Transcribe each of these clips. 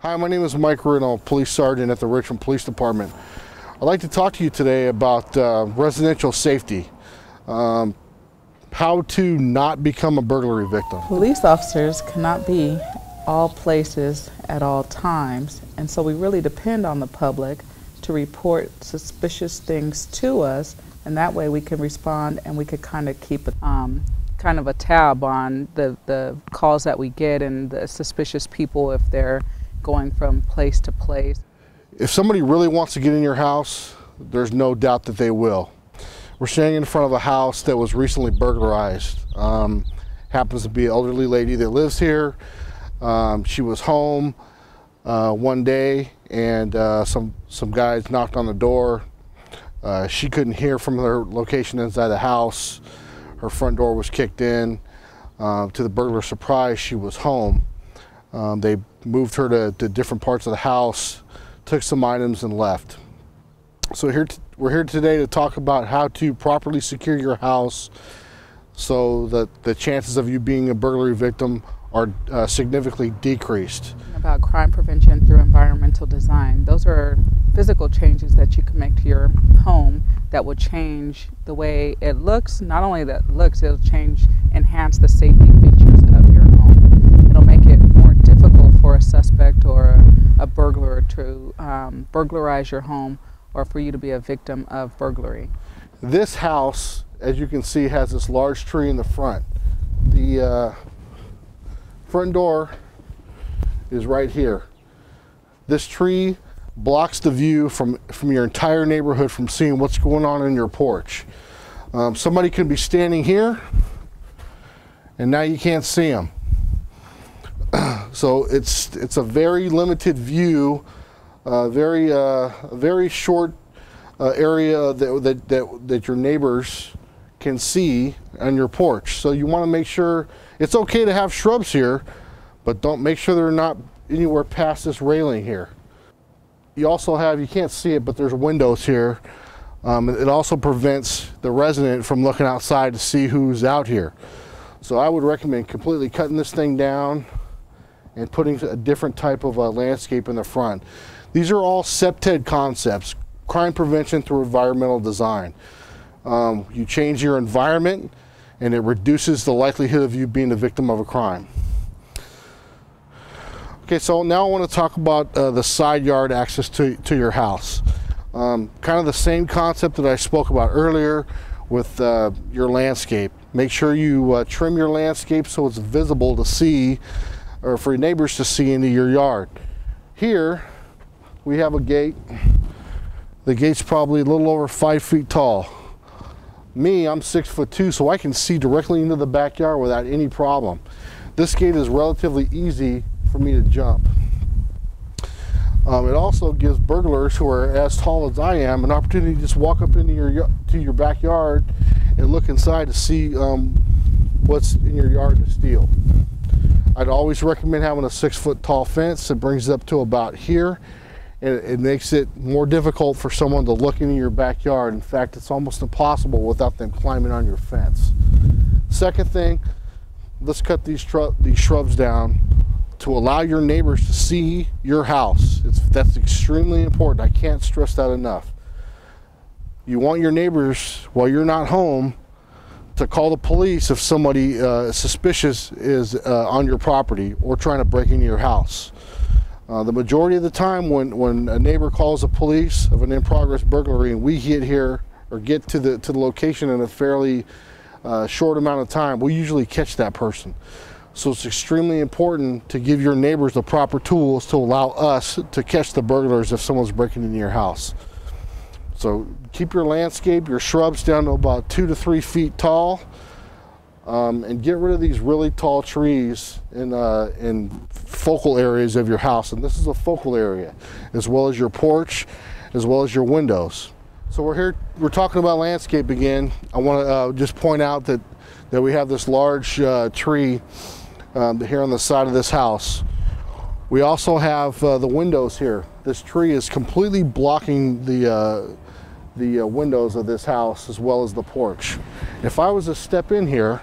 Hi, my name is Mike Riddle, Police Sergeant at the Richmond Police Department. I'd like to talk to you today about residential safety, how to not become a burglary victim. Police officers cannot be all places at all times, and so we really depend on the public to report suspicious things to us, and that way we can respond and we could kind of keep kind of a tab on the calls that we get and the suspicious people if they're going from place to place. If somebody really wants to get in your house, there's no doubt that they will. We're standing in front of a house that was recently burglarized. Happens to be an elderly lady that lives here. She was home one day and some guys knocked on the door. She couldn't hear from her location inside the house. Her front door was kicked in. To the burglar's surprise, she was home. They moved her to different parts of the house, took some items and left. So we're here today to talk about how to properly secure your house so that the chances of you being a burglary victim are significantly decreased. About crime prevention through environmental design. Those are physical changes that you can make to your home that will change the way it looks. Not only that it looks, it'll enhance the safety features of your home. It'll make it more difficult for a suspect or a burglar to burglarize your home or for you to be a victim of burglary. This house, as you can see, has this large tree in the front. The front door is right here. This tree blocks the view from your entire neighborhood from seeing what's going on in your porch. Somebody could be standing here and now you can't see them. So it's a very limited view, very short area that your neighbors can see on your porch. So you want to make sure it's okay to have shrubs here, but don't make sure they're not anywhere past this railing here. You also have, you can't see it, but there's windows here. It also prevents the resident from looking outside to see who's out here. So I would recommend completely cutting this thing down and putting a different type of landscape in the front. These are all CPTED concepts, crime prevention through environmental design. You change your environment and it reduces the likelihood of you being a victim of a crime. Okay, so now I want to talk about the side yard access to your house. Kind of the same concept that I spoke about earlier with your landscape. Make sure you trim your landscape so it's visible to see, or for your neighbors to see into your yard. Here we have a gate. The gate's probably a little over 5 feet tall. Me, I'm 6'2", so I can see directly into the backyard without any problem. This gate is relatively easy for me to jump. It also gives burglars who are as tall as I am an opportunity to just walk up into your backyard and look inside to see what's in your yard to steal. I'd always recommend having a 6-foot tall fence that brings it up to about here, and it makes it more difficult for someone to look into your backyard. In fact, it's almost impossible without them climbing on your fence. Second thing, let's cut these shrubs down to allow your neighbors to see your house. That's extremely important. I can't stress that enough. You want your neighbors, while you're not home, to call the police if somebody suspicious is on your property or trying to break into your house. The majority of the time when a neighbor calls the police of an in-progress burglary and we get here or get to the location in a fairly short amount of time, we usually catch that person. So it's extremely important to give your neighbors the proper tools to allow us to catch the burglars if someone's breaking into your house. So keep your landscape, your shrubs down to about 2 to 3 feet tall, and get rid of these really tall trees in focal areas of your house. And this is a focal area, as well as your porch, as well as your windows. So we're talking about landscape again. I want to just point out that we have this large tree here on the side of this house. We also have the windows here. This tree is completely blocking the windows of this house as well as the porch. If I was to step in here,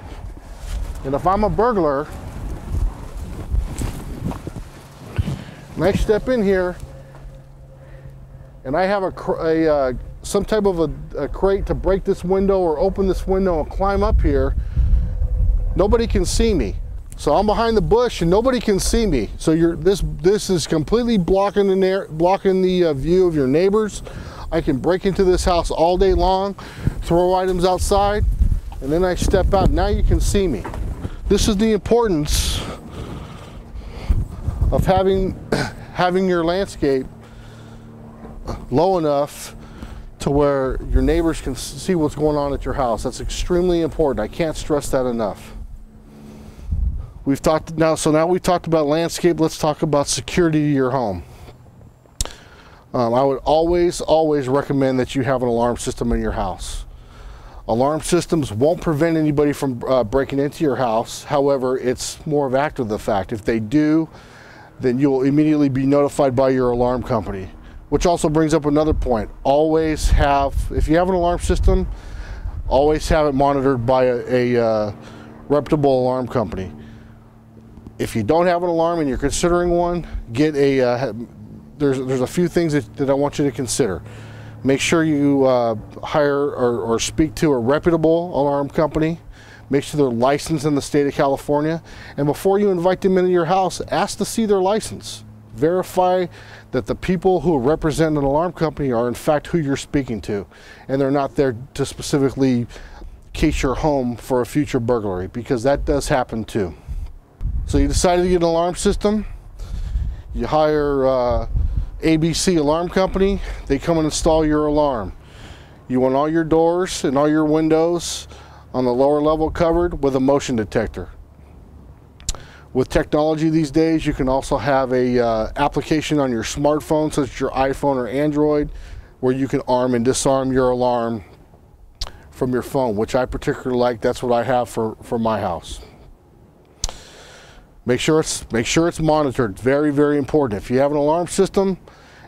and if I'm a burglar, And I step in here, and I have some type of a crate to break this window or open this window and climb up here, nobody can see me. So I'm behind the bush and nobody can see me. So this is completely blocking the view of your neighbors. I can break into this house all day long, throw items outside, and then I step out. Now you can see me. This is the importance of having your landscape low enough to where your neighbors can see what's going on at your house. That's extremely important. I can't stress that enough. Now we've talked about landscape. Let's talk about security to your home. I would always recommend that you have an alarm system in your house. Alarm systems won't prevent anybody from breaking into your house. However, it's more of after the fact. If they do, then you'll immediately be notified by your alarm company. Which also brings up another point. If you have an alarm system, always have it monitored by a reputable alarm company. If you don't have an alarm and you're considering one, there's a few things that I want you to consider. Make sure you hire or speak to a reputable alarm company. Make sure they're licensed in the state of California. And before you invite them into your house, ask to see their license. Verify that the people who represent an alarm company are in fact who you're speaking to, and they're not there to specifically case your home for a future burglary, because that does happen too. So you decided to get an alarm system. You hire ABC Alarm Company. They come and install your alarm. You want all your doors and all your windows on the lower level covered with a motion detector. With technology these days, you can also have a application on your smartphone, such as your iPhone or Android, where you can arm and disarm your alarm from your phone, which I particularly like. That's what I have for my house. Make sure it's monitored. Very, very important. If you have an alarm system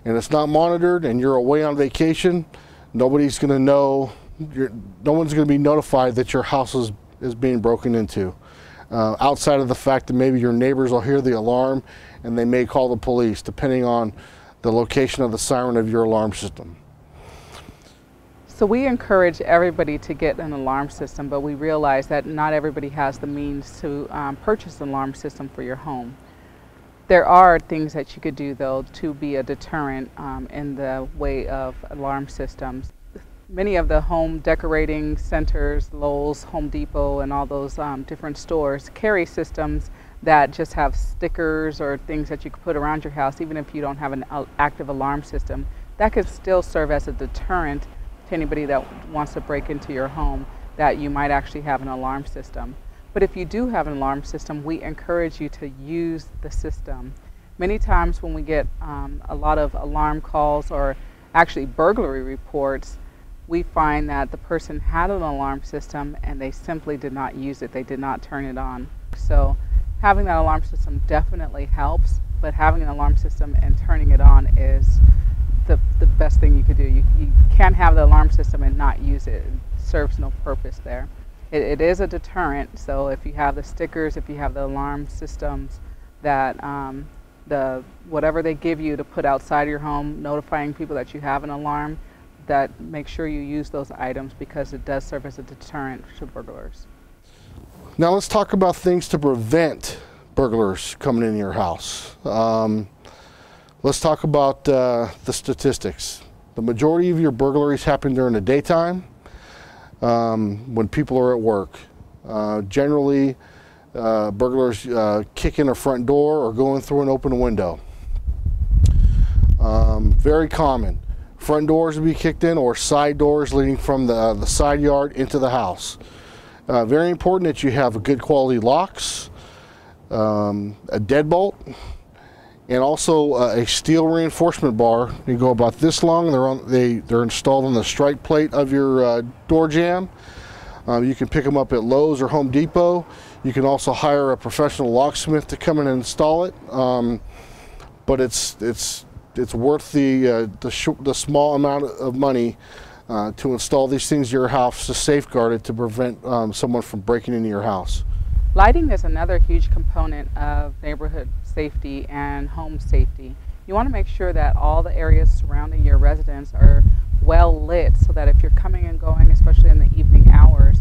and it's not monitored and you're away on vacation, nobody's going to know. No one's going to be notified that your house is being broken into. Outside of the fact that maybe your neighbors will hear the alarm and they may call the police, depending on the location of the siren of your alarm system. So we encourage everybody to get an alarm system, but we realize that not everybody has the means to purchase an alarm system for your home. There are things that you could do, though, to be a deterrent in the way of alarm systems. Many of the home decorating centers, Lowe's, Home Depot, and all those different stores carry systems that just have stickers or things that you could put around your house, even if you don't have an active alarm system. That could still serve as a deterrent to anybody that wants to break into your home, that you might actually have an alarm system. But if you do have an alarm system, we encourage you to use the system. Many times when we get a lot of alarm calls or actually burglary reports, we find that the person had an alarm system and they simply did not use it. They did not turn it on. So having that alarm system definitely helps, but having an alarm system and turning it on is the best thing you could do. You can't have the alarm system and not use it. It serves no purpose there. It is a deterrent, so if you have the stickers, if you have the alarm systems, that whatever they give you to put outside your home, notifying people that you have an alarm, that make sure you use those items, because it does serve as a deterrent to burglars. Now let's talk about things to prevent burglars coming in your house. Let's talk about the statistics. The majority of your burglaries happen during the daytime, when people are at work. Generally, burglars kick in a front door or going through an open window. Very common. Front doors will be kicked in, or side doors leading from the side yard into the house. Very important that you have good quality locks, a deadbolt, and also a steel reinforcement bar. You go about this long. They're installed on the strike plate of your door jamb. You can pick them up at Lowe's or Home Depot. You can also hire a professional locksmith to come in and install it. But it's worth the small amount of money to install these things in your house to safeguard it, to prevent someone from breaking into your house. Lighting is another huge component of neighborhood safety and home safety. You want to make sure that all the areas surrounding your residence are well lit, so that if you're coming and going, especially in the evening hours,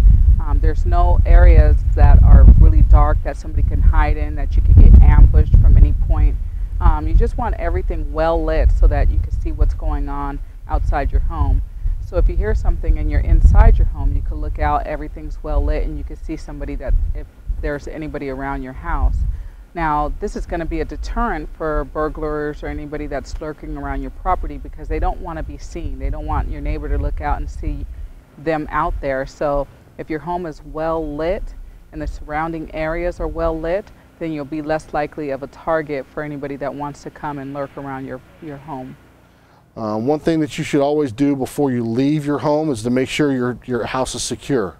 there's no areas that are really dark that somebody can hide in, that you can get ambushed from any point. You just want everything well lit so that you can see what's going on outside your home. So if you hear something and you're inside your home, you can look out, everything's well lit, and you can see somebody, that if there's anybody around your house. Now, this is going to be a deterrent for burglars or anybody that's lurking around your property, because they don't want to be seen. They don't want your neighbor to look out and see them out there. So if your home is well lit and the surrounding areas are well lit, then you'll be less likely of a target for anybody that wants to come and lurk around your home. One thing that you should always do before you leave your home is to make sure your house is secure.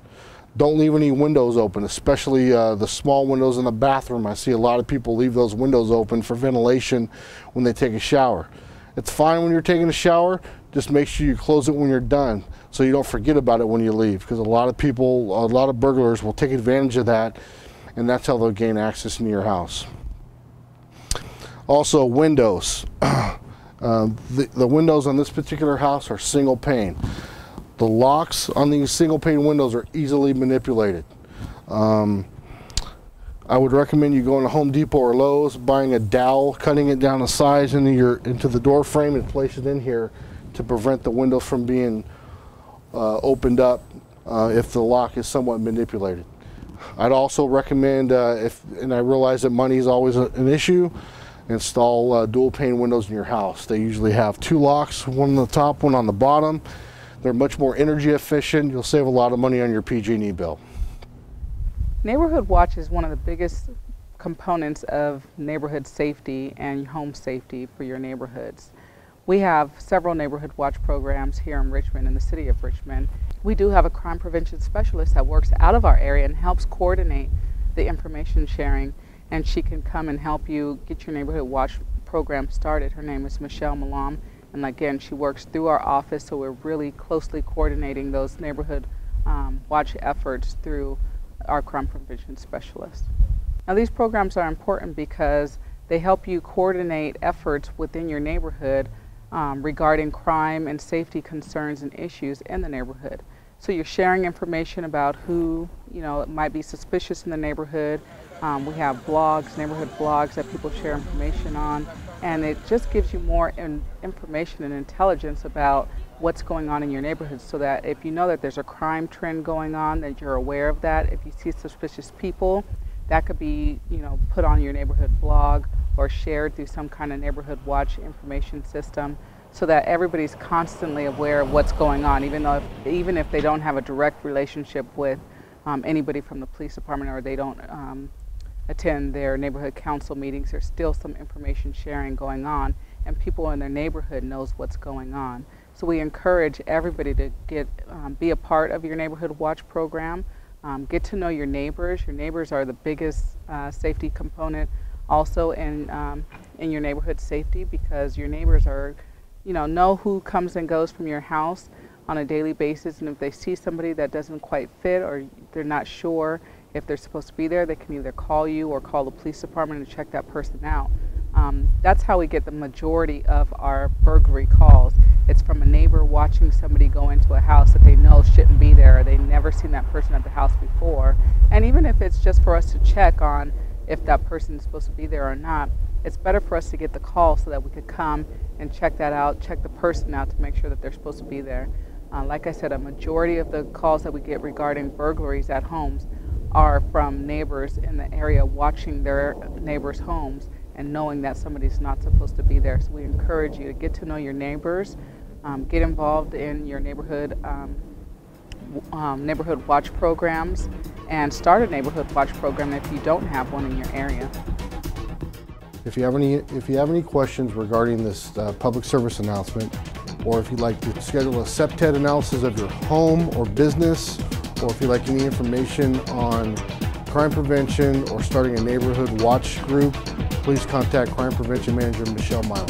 Don't leave any windows open, especially the small windows in the bathroom. I see a lot of people leave those windows open for ventilation when they take a shower. It's fine when you're taking a shower, just make sure you close it when you're done so you don't forget about it when you leave, because a lot of burglars will take advantage of that, and that's how they'll gain access into your house. Also, windows. The windows on this particular house are single pane. The locks on these single pane windows are easily manipulated. I would recommend you going to Home Depot or Lowe's, buying a dowel, cutting it down to size into the door frame, and place it in here to prevent the window from being opened up if the lock is somewhat manipulated. I'd also recommend, and I realize that money is always an issue, install dual pane windows in your house. They usually have 2 locks, one on the top, one on the bottom. They're much more energy efficient. You'll save a lot of money on your PG&E bill. Neighborhood watch is one of the biggest components of neighborhood safety and home safety for your neighborhoods. We have several neighborhood watch programs here in Richmond, in the city of Richmond. We do have a crime prevention specialist that works out of our area and helps coordinate the information sharing, and she can come and help you get your neighborhood watch program started. Her name is Michelle Malam, and again, she works through our office, so we're really closely coordinating those neighborhood watch efforts through our crime prevention specialist. Now, these programs are important because they help you coordinate efforts within your neighborhood regarding crime and safety concerns and issues in the neighborhood. So you're sharing information about who might be suspicious in the neighborhood. We have blogs, neighborhood blogs that people share information on, and it just gives you more information and intelligence about what's going on in your neighborhood, so that if you know that there's a crime trend going on, that you're aware of that. If you see suspicious people, that could be put on your neighborhood blog or shared through some kind of neighborhood watch information system, so that everybody's constantly aware of what's going on, even if they don't have a direct relationship with anybody from the police department, or they don't attend their neighborhood council meetings. There's still some information sharing going on, and people in their neighborhood knows what's going on. So we encourage everybody to be a part of your neighborhood watch program. Get to know your neighbors. Your neighbors are the biggest safety component also in your neighborhood safety, because your neighbors are, know who comes and goes from your house on a daily basis, and if they see somebody that doesn't quite fit, or they're not sure if they're supposed to be there, they can either call you or call the police department and check that person out. That's how we get the majority of our burglary calls. It's from a neighbor watching somebody go into a house that they know shouldn't be there, or they've never seen that person at the house before. And even if it's just for us to check on if that person is supposed to be there or not, it's better for us to get the call so that we could come and check that out, check the person out to make sure that they're supposed to be there. Like I said, a majority of the calls that we get regarding burglaries at homes are from neighbors in the area watching their neighbors' homes and knowing that somebody's not supposed to be there. So we encourage you to get to know your neighbors, get involved in your neighborhood watch programs, and start a neighborhood watch program if you don't have one in your area. If you have any questions regarding this public service announcement, or if you'd like to schedule a CPTED analysis of your home or business, or if you'd like any information on crime prevention or starting a neighborhood watch group, please contact Crime Prevention Manager Michelle Milam.